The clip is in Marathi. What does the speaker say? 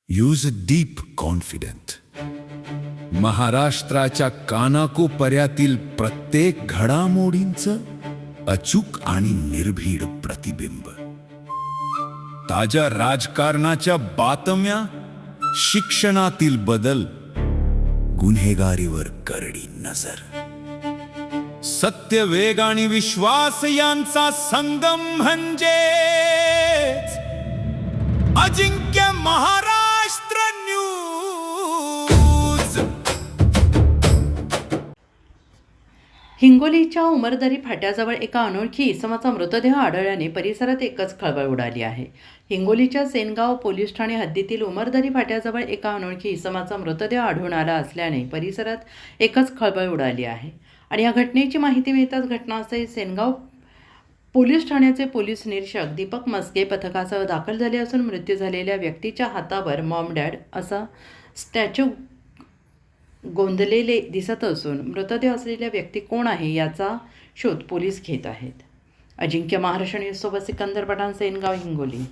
Use deep confident. महाराष्ट्राच्या कानाकोपऱ्यातील प्रत्येक घडामोडींचं अचूक आणि निर्भीड प्रतिबिंब. ताज्या राजकारणाच्या बातम्या, शिक्षणातील बदल, गुन्हेगारीवर करडी नजर. सत्य, वेग आणि विश्वास यांचा संगम म्हणजे अजिंक्य महाराष्ट्र न्यूज. हिंगोलीच्या उमरदरी फाट्याजवळ एका अनोळखी इसमाचा मृतदेह आढळल्याने परिसरात एकच खळबळ उडाली आहे. हिंगोलीच्या सेनगाव पोलीस ठाणे हद्दीतील उमरदरी फाट्याजवळ एका अनोळखी इसमाचा मृतदेह आढळून आला असल्याने परिसरात एकच खळबळ उडाली आहे. आणि या घटनेची माहिती मिळताच घटनास्थळी सेनगाव पोलीस ठाण्याचे पोलीस निरीक्षक दीपक मस्के पथकासह दाखल झाले असून मृत्यू झालेल्या व्यक्तीच्या हातावर मॉम डॅड असा स्टॅच्यू गोंदलेले दिसत असून मृतदेह असलेल्या व्यक्ती कोण आहे याचा शोध पोलीस घेत आहेत. अजिंक्य महाराष्ट्र न्यूजसोबत सिकंदर पठाण, सेनगाव, हिंगोली.